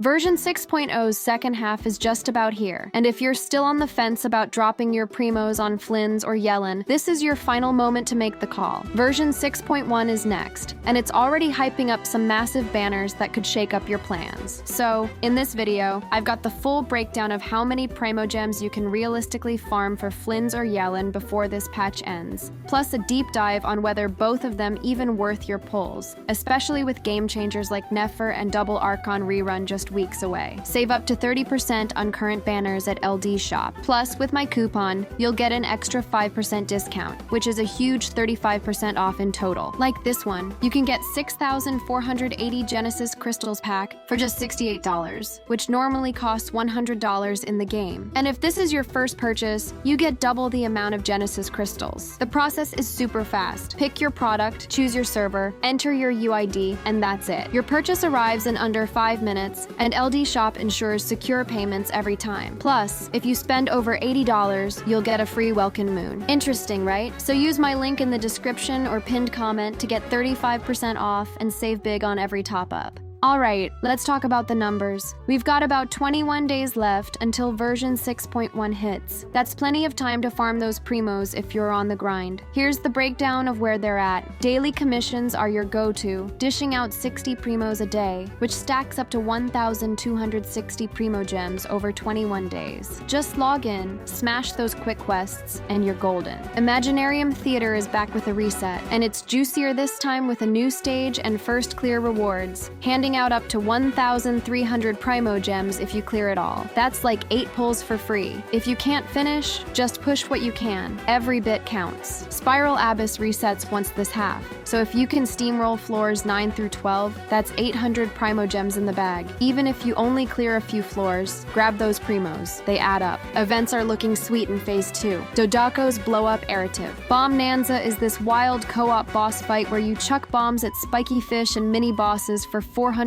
Version 6.0's second half is just about here, and if you're still on the fence about dropping your primos on Flins or Yelan, this is your final moment to make the call. Version 6.1 is next, and it's already hyping up some massive banners that could shake up your plans. So, in this video, I've got the full breakdown of how many primogems you can realistically farm for Flins or Yelan before this patch ends, plus a deep dive on whether both of them even worth your pulls, especially with game changers like Nefer and Double Archon rerun just weeks away. Save up to 30% on current banners at LDShop. Plus, with my coupon, you'll get an extra 5% discount, which is a huge 35% off in total. Like this one, you can get 6,480 Genesis Crystals pack for just $68, which normally costs $100 in the game. And if this is your first purchase, you get double the amount of Genesis Crystals. The process is super fast. Pick your product, choose your server, enter your UID, and that's it. Your purchase arrives in under 5 minutes, and LDShop ensures secure payments every time. Plus, if you spend over $80, you'll get a free Welkin moon. Interesting, right? So use my link in the description or pinned comment to get 35% off and save big on every top-up. Alright, let's talk about the numbers. We've got about 21 days left until version 6.1 hits. That's plenty of time to farm those primos if you're on the grind. Here's the breakdown of where they're at. Daily commissions are your go-to, dishing out 60 primos a day, which stacks up to 1,260 primogems over 21 days. Just log in, smash those quick quests, and you're golden. Imaginarium Theater is back with a reset, and it's juicier this time with a new stage and first clear rewards, handing out up to 1,300 primogems if you clear it all. That's like 8 pulls for free. If you can't finish, just push what you can. Every bit counts. Spiral Abyss resets once this half, so if you can steamroll floors 9 through 12, that's 800 primogems in the bag. Even if you only clear a few floors, grab those primos. They add up. Events are looking sweet in Phase 2. Dodako's Blow Up Errative. Bomb Nanza is this wild co-op boss fight where you chuck bombs at spiky fish and mini-bosses for 420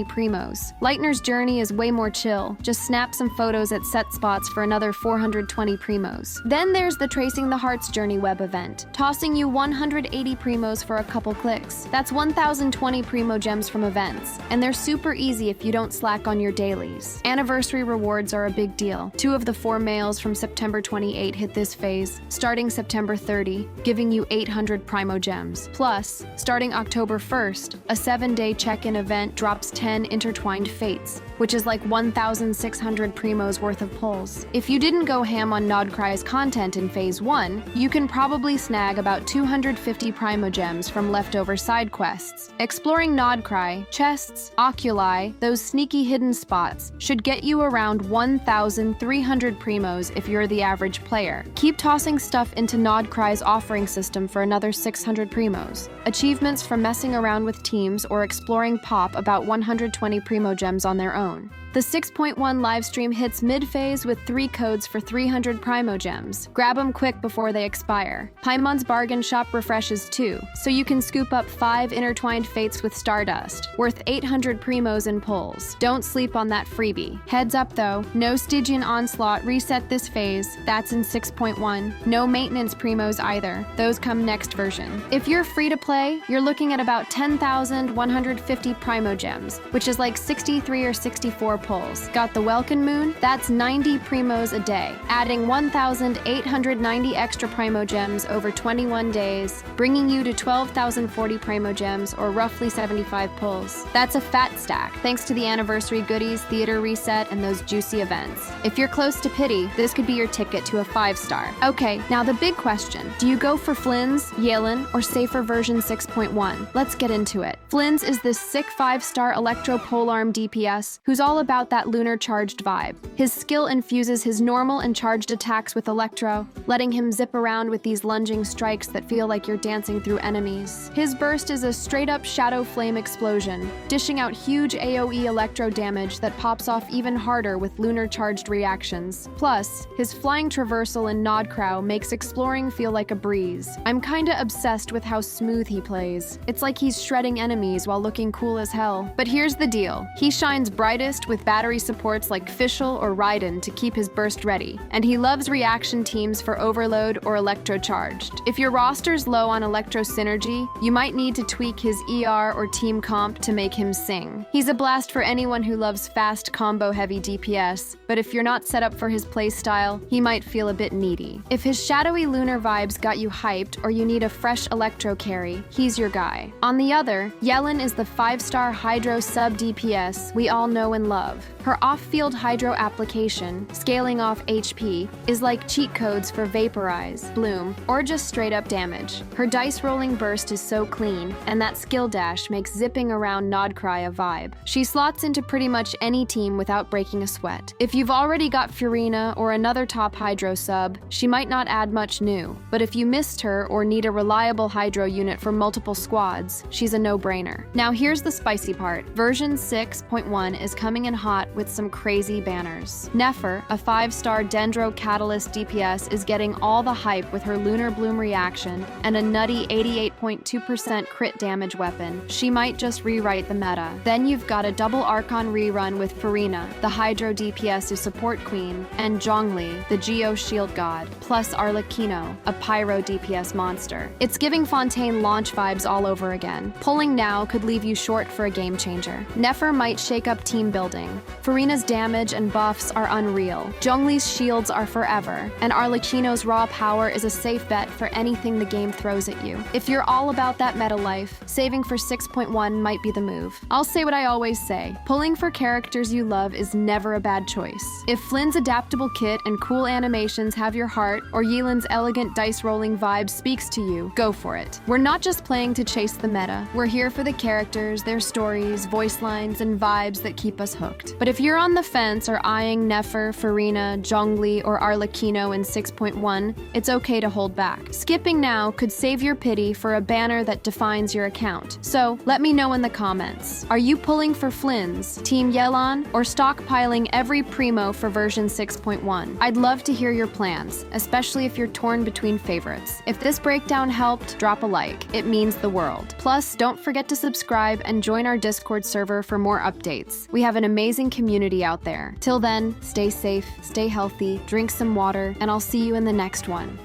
primos. Lightner's Journey is way more chill. Just snap some photos at set spots for another 420 primos. Then there's the Tracing the Heart's Journey web event, tossing you 180 primos for a couple clicks. That's 1,020 primogems from events, and they're super easy if you don't slack on your dailies. Anniversary rewards are a big deal. 2 of the 4 mails from September 28 hit this phase, starting September 30, giving you 800 primogems. Plus, starting October 1st, a 7-day check-in event drops 10 intertwined fates, which is like 1,600 primos worth of pulls. If you didn't go ham on Nodcry's content in Phase 1, you can probably snag about 250 primogems from leftover side quests. Exploring Nodcry, chests, oculi, those sneaky hidden spots, should get you around 1,300 primos if you're the average player. Keep tossing stuff into Nodcry's offering system for another 600 primos. Achievements from messing around with teams or exploring pop about 120 primogems on their own. The 6.1 livestream hits mid-phase with 3 codes for 300 primogems. Grab them quick before they expire. Paimon's Bargain Shop refreshes too, so you can scoop up 5 intertwined fates with Stardust, worth 800 primos and pulls. Don't sleep on that freebie. Heads up though, no Stygian Onslaught reset this phase, that's in 6.1. No maintenance primos either, those come next version. If you're free to play, you're looking at about 10,150 primogems, which is like 63 or 64 pulls. Got the Welkin moon? That's 90 primos a day, adding 1,890 extra primogems over 21 days, bringing you to 12,040 primogems or roughly 75 pulls. That's a fat stack, thanks to the anniversary goodies, theater reset, and those juicy events. If you're close to pity, this could be your ticket to a 5-star. Okay, now the big question. Do you go for Flins, Yelan, or safer version 6.1? Let's get into it. Flins is this sick 5-star electro polearm DPS who's all about that lunar charged vibe. His skill infuses his normal and charged attacks with electro, letting him zip around with these lunging strikes that feel like you're dancing through enemies. His burst is a straight-up shadow flame explosion, dishing out huge AoE electro damage that pops off even harder with lunar charged reactions. Plus, his flying traversal in Nodcrow makes exploring feel like a breeze. I'm kinda obsessed with how smooth he plays. It's like he's shredding enemies while looking cool as hell. hell. But here's the deal. He shines brightest with battery supports like Fischl or Raiden to keep his burst ready, and he loves reaction teams for Overload or Electrocharged. If your roster's low on Electro Synergy, you might need to tweak his ER or team comp to make him sing. He's a blast for anyone who loves fast combo-heavy DPS, but if you're not set up for his playstyle, he might feel a bit needy. If his shadowy lunar vibes got you hyped or you need a fresh Electro carry, he's your guy. On the other, Yelan is the 5-star Hydro sub DPS we all know and love. Her off-field Hydro application, scaling off HP, is like cheat codes for Vaporize, Bloom, or just straight-up damage. Her dice-rolling burst is so clean, and that skill dash makes zipping around Nodcry a vibe. She slots into pretty much any team without breaking a sweat. If you've already got Furina or another top Hydro sub, she might not add much new, but if you missed her or need a reliable Hydro unit for multiple squads, she's a no-brainer. Now here's the spicy part. Version 6.1 is coming in hot with some crazy banners. Nefer, a 5-star Dendro Catalyst DPS, is getting all the hype with her Lunar Bloom reaction and a nutty 88.2% crit damage weapon. She might just rewrite the meta. Then you've got a Double Archon rerun with Furina, the Hydro DPS to support Queen, and Zhongli, the Geo Shield God, plus Arlecchino, a Pyro DPS monster. It's giving Fontaine launch vibes all over again. Pulling now could leave you short for a game changer. Nefer might shake up team building. Furina's damage and buffs are unreal. Zhongli's shields are forever, and Arlecchino's raw power is a safe bet for anything the game throws at you. If you're all about that meta life, saving for 6.1 might be the move. I'll say what I always say. Pulling for characters you love is never a bad choice. If Flins' adaptable kit and cool animations have your heart, or Yelan's elegant dice-rolling vibe speaks to you, go for it. We're not just playing to chase the meta. We're here for the characters, their stories, voice lines, and vibes that keep us hooked. But if you're on the fence or eyeing Nefer, Furina, Zhongli, or Arlecchino in 6.1, it's okay to hold back. Skipping now could save your pity for a banner that defines your account. So, let me know in the comments. Are you pulling for Flins, Team Yelan, or stockpiling every primo for version 6.1? I'd love to hear your plans, especially if you're torn between favorites. If this breakdown helped, drop a like. It means the world. Plus, don't forget to subscribe and join our Discord server for more updates. We have an amazing community out there. Till then, stay safe, stay healthy, drink some water, and I'll see you in the next one.